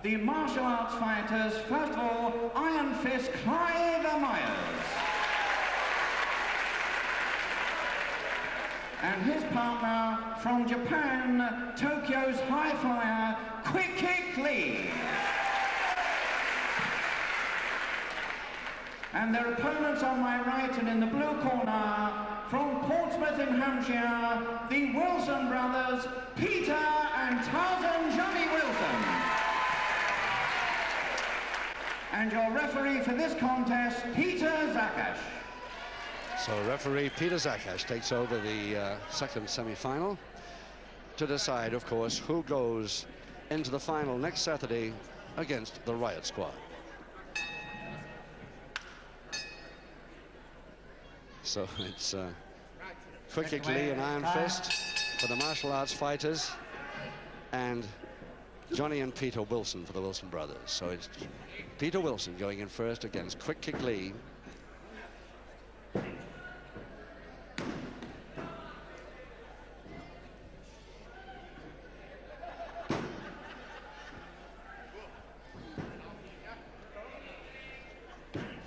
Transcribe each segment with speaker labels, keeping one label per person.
Speaker 1: the martial arts fighters. First of all, Iron Fist Clive Myers. And his partner from Japan, Tokyo's high flyer, Quick Kick Lee. And their opponents on my right and in the blue corner, from Portsmouth in Hampshire, the Wilson brothers, Peter and Tarzan Johnny Wilson. And your referee for this contest, Peter Zakash.
Speaker 2: So referee Peter Zakash takes over the second semi-final to decide, of course, who goes into the final next Saturday against the Riot Squad. So it's Quick Kick Lee and Iron Fist for the martial arts fighters, and Johnny and Peter Wilson for the Wilson brothers. So it's Peter Wilson going in first against Quick Kick Lee.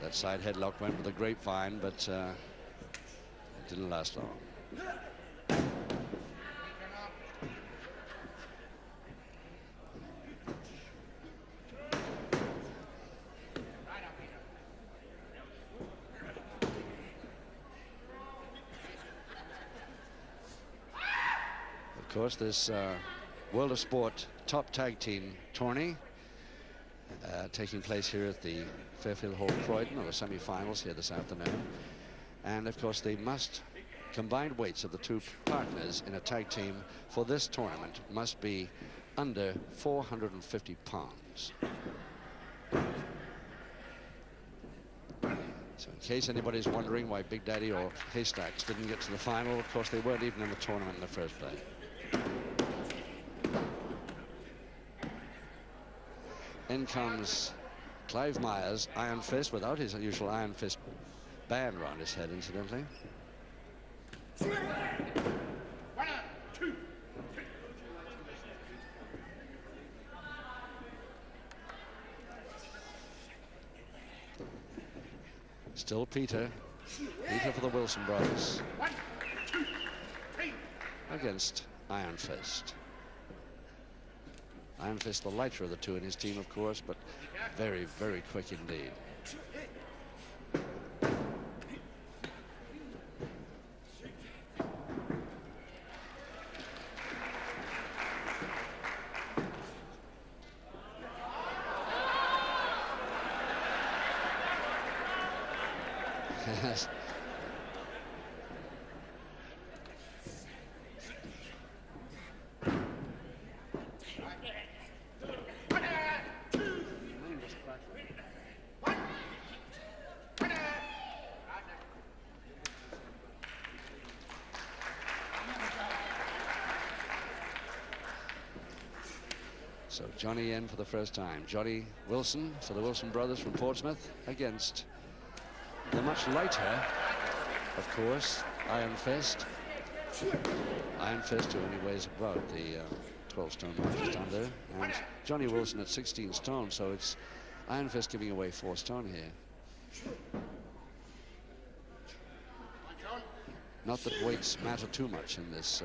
Speaker 2: That side headlock went with a grapevine, but it didn't last long. Of course, this World of Sport top tag team tourney taking place here at the Fairfield Hall, Croydon, or the semi-finals here this afternoon. And of course, they must, combined weights of the two partners in a tag team for this tournament must be under 450 pounds. So in case anybody's wondering why Big Daddy or Haystacks didn't get to the final, of course, they weren't even in the tournament in the first place. In comes Clive Myers, Iron Fist, without his usual Iron Fist band around his head, incidentally. Still Peter for the Wilson brothers against Iron Fist. Iron Fist, the lighter of the two in his team, of course, but very, very quick indeed. Yes. So Johnny in for the first time. Johnny Wilson for the Wilson brothers from Portsmouth against the much lighter, of course, Iron Fist. Iron Fist, who only weighs about the 12 stone mark, just under, and Johnny Wilson at 16 stone, so it's Iron Fist giving away 4 stone here. Not that weights matter too much in this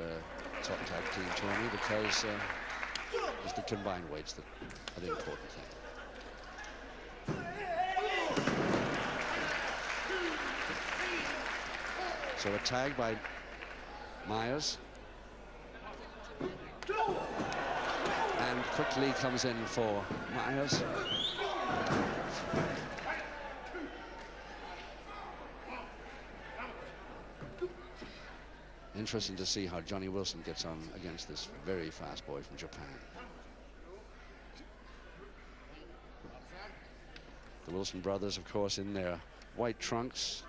Speaker 2: top tag team tourney, because it's the combined weights that are the important thing. So a tag by Myers. And quickly comes in for Myers. Interesting to see how Johnny Wilson gets on against this very fast boy from Japan. The Wilson brothers, of course, in their white trunks.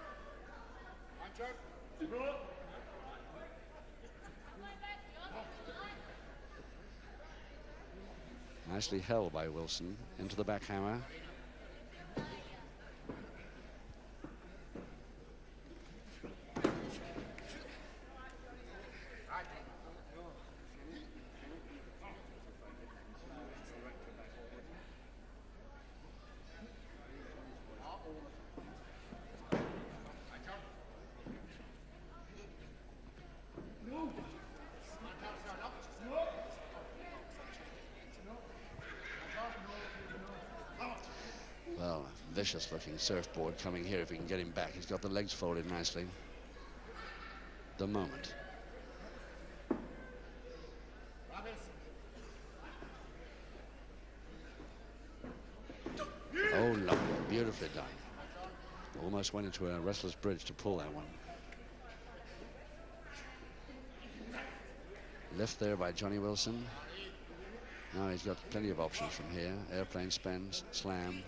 Speaker 2: Nicely held by Wilson into the back hammer. vicious-looking surfboard coming here if we can get him back. He's got the legs folded nicely. The moment. Oh, lovely. Beautifully done. Almost went into a wrestler's bridge to pull that one. Left there by Johnny Wilson. Now he's got plenty of options from here. Airplane spins, slam,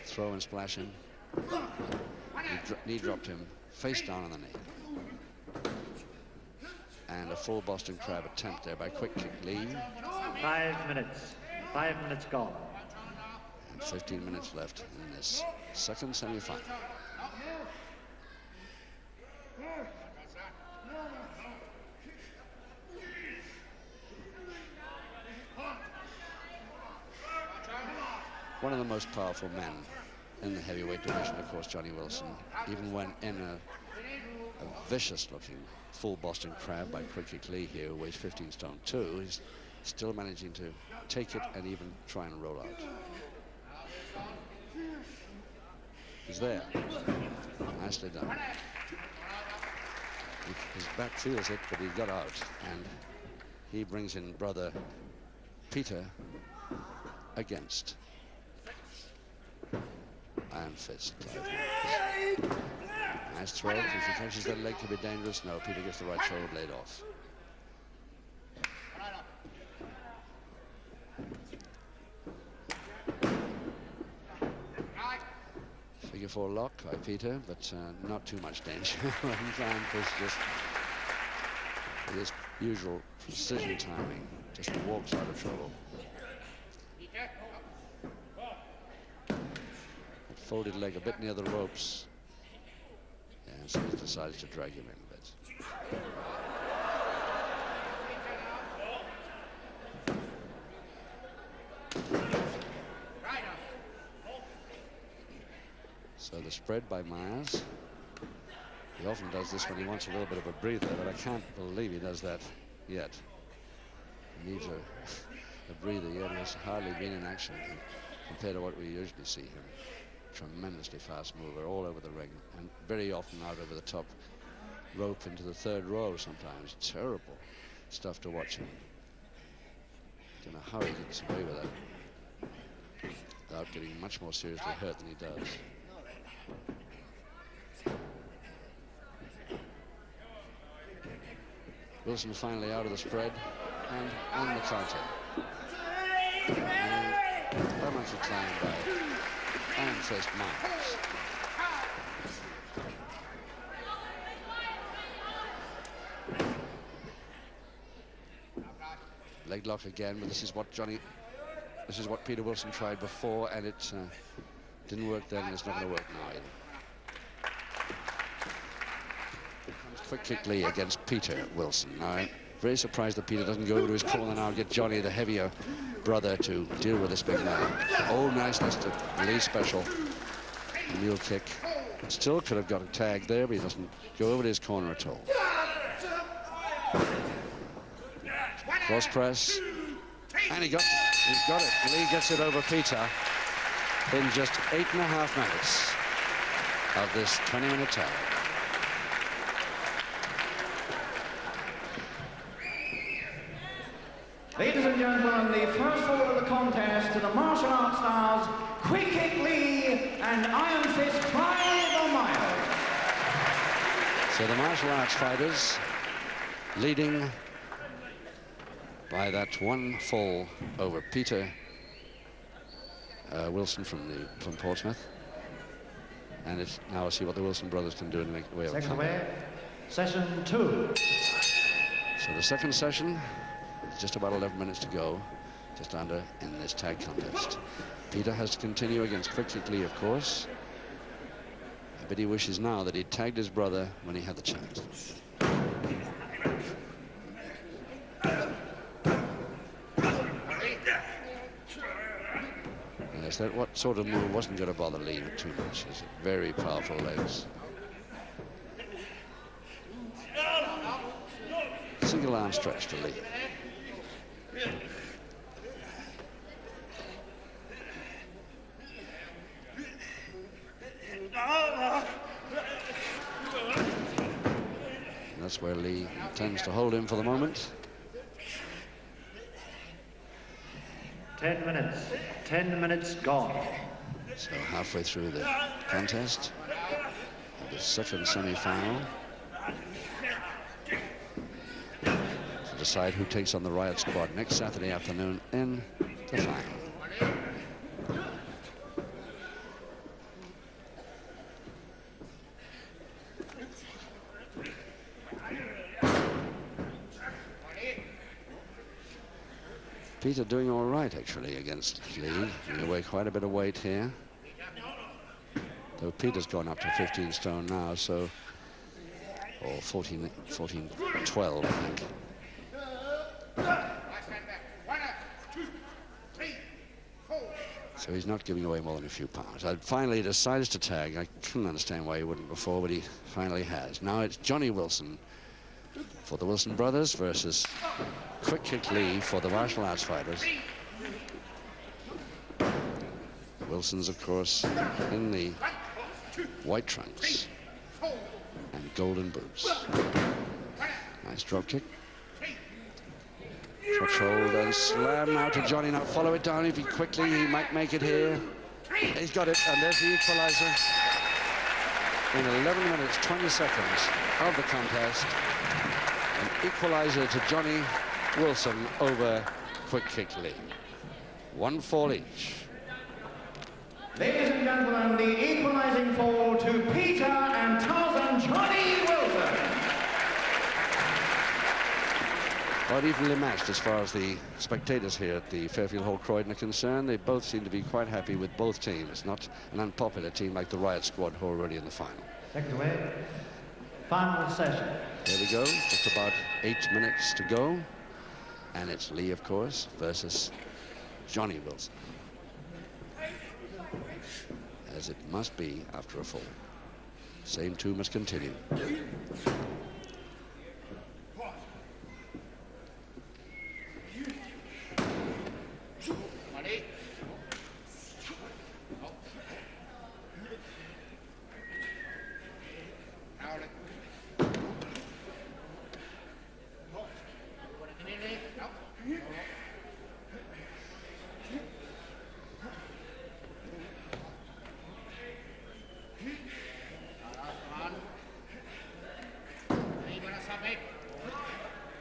Speaker 2: throw and splash him. Knee dropped him face down on the knee. And a full Boston Crab attempt there by quick kick Lee.
Speaker 3: 5 minutes. 5 minutes gone.
Speaker 2: And 15 minutes left in this second semi-final. One of the most powerful men in the heavyweight division, of course, Johnny Wilson. Even when in a vicious-looking full Boston Crab by Quick Kick Lee here, who weighs 15 stone 2, he's still managing to take it and even try and roll out. He's there. Nicely done. His back feels it, but he got out, and he brings in brother Peter against Iron Fist. Nice throw. If he catches that leg, could be dangerous. No, Peter gets the right shoulder blade off. Figure 4 lock by Peter, but not too much danger. Iron Fist just, with his usual precision timing, just walks out of trouble. Folded leg a bit near the ropes, and so he decides to drag him in a bit. So the spread by Myers. He often does this when he wants a little bit of a breather, but I can't believe he does that yet. He needs a breather yet. He has hardly been in action compared to what we usually see him. Tremendously fast mover all over the ring, and very often out over the top rope into the third row sometimes. Terrible stuff to watch him. Don't know how he gets away with that without getting much more seriously hurt than he does. Wilson finally out of the spread and on the counter. And very much a time by Iron Fist Myers. Leg lock again, but this is what Peter Wilson tried before, and it didn't work then, and it's not going to work now either. Comes Quick Kick Lee against Peter Wilson. Now, I'm very surprised that Peter doesn't go over to his corner now and get Johnny, the heavier brother, to deal with this big man. Oh, niceness to Lee special. Mule kick. Still could have got a tag there, but he doesn't go over to his corner at all. Cross press. And he's got it. Lee gets it over Peter in just 8.5 minutes of this 20-minute tag.
Speaker 1: Ladies and gentlemen, the first fall of the contest to the martial arts stars, Quick Kick Lee and Iron Fist Myers.
Speaker 2: So the martial arts fighters leading by that one fall over Peter Wilson from Portsmouth. And it's now see what the Wilson brothers can do to make the way over.
Speaker 3: Second way, session 2.
Speaker 2: So the second session, just about 11 minutes to go, just under in this tag contest. Peter has to continue against Quick Kick Lee, of course. But he wishes now that he'd tagged his brother when he had the chance. Yes, that what sort of move wasn't going to bother Lee too much. His very powerful legs. Single arm stretch to Lee. That's where Lee intends to hold him for the moment.
Speaker 3: 10 minutes. 10 minutes gone.
Speaker 2: So halfway through the contest, the second semi-final, to decide who takes on the Riot Squad next Saturday afternoon in the final. Peter doing all right, actually, against Lee. He away quite a bit of weight here. Though Peter's gone up to 15 stone now, so... or 14, 12, I think. So he's not giving away more than a few pounds. Finally, he decides to tag. I couldn't understand why he wouldn't before, but he finally has. Now it's Johnny Wilson for the Wilson brothers versus Quick Kick Lee for the martial arts fighters. Wilson's, of course, in the white trunks and golden boots. Nice drop kick. Clutch hold and slam now to Johnny. Now follow it down if he quickly, he might make it here. He's got it, and there's the equalizer. In 11 minutes, 20 seconds of the contest, an equalizer to Johnny Wilson over Quick Kick Lee. 1 fall each.
Speaker 1: Ladies and gentlemen, the equalizing fall to Peter and Tarzan Johnny Wilson.
Speaker 2: Quite evenly matched as far as the spectators here at the Fairfield Hall Croydon are concerned. They both seem to be quite happy with both teams. Not an unpopular team like the Riot Squad, who are already in the final.
Speaker 3: Second away. Final session.
Speaker 2: There we go. Just about 8 minutes to go. And it's Lee, of course, versus Johnny Wilson. As it must be after a fall. Same two must continue.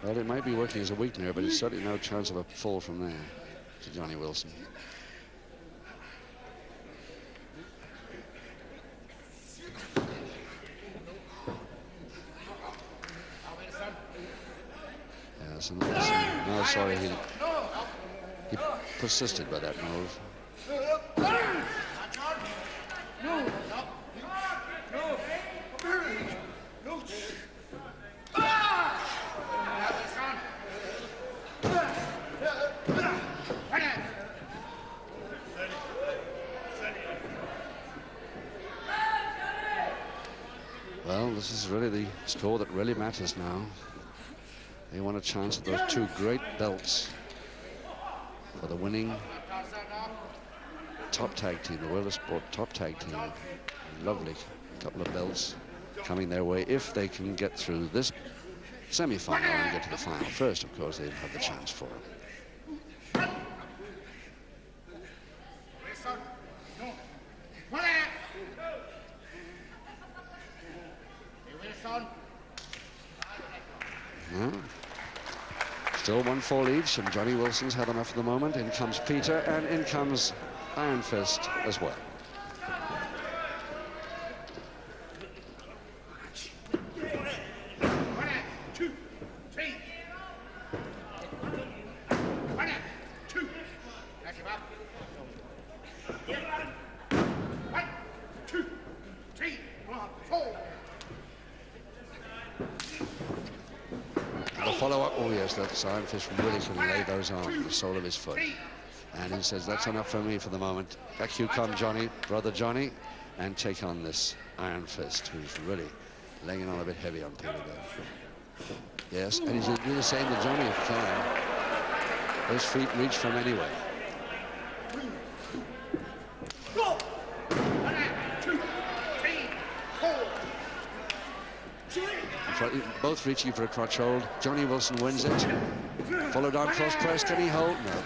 Speaker 2: Well, it might be working as a weakener, but there's certainly no chance of a fall from there to Johnny Wilson. Yes, and no, sorry, he persisted by that move. Well, this is really the score that really matters now. They want a chance at those two great belts for the winning top tag team, the World of Sport top tag team. Lovely couple of belts coming their way if they can get through this semi-final and get to the final. First, of course, they'd have the chance for it. Still 1 fall each, and Johnny Wilson's had enough for the moment. In comes Peter, and in comes Iron Fist as well. Follow-up, oh yes, that's Iron Fist really can lay those on the sole of his foot. And he says, that's enough for me for the moment. Back you come, Johnny, brother Johnny, and take on this Iron Fist, who's really laying it on a bit heavy on Peter there. Yes, and he's going to do the same to Johnny if he can. Those feet reach from anywhere. both reaching for a crotch hold. Johnny Wilson wins it. Followed on cross press. Can he hold? No.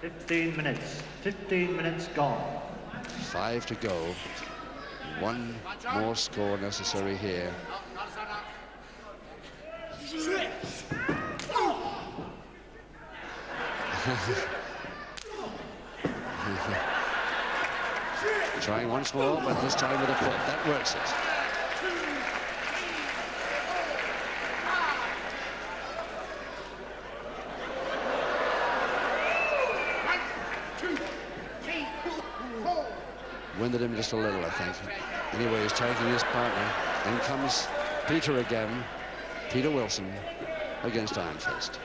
Speaker 3: 15 minutes. 15 minutes gone.
Speaker 2: 5 to go. One more score necessary here. Trying once more, but this time with a foot. That works it. Winded him just a little, I think. Anyway, he's taking his partner. In comes Peter again. Peter Wilson against Iron Fist.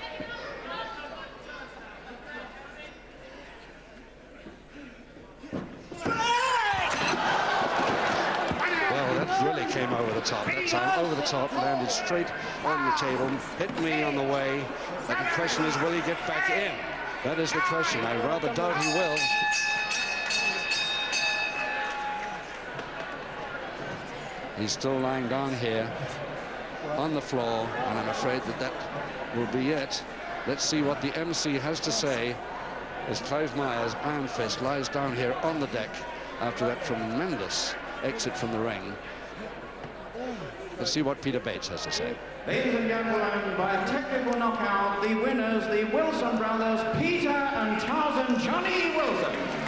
Speaker 2: Really came over the top that time. Over the top, landed straight on the table, hit me on the way. But the question is, will he get back in? That is the question. I rather doubt he will. He's still lying down here on the floor, and I'm afraid that that will be it. Let's see what the MC has to say as Clive Myers, Iron Fist, lies down here on the deck after that tremendous exit from the ring. Let's see what Peter Bates has to say.
Speaker 1: Ladies and gentlemen, by a technical knockout, the winners, the Wilson brothers, Peter and Tarzan Johnny Wilson.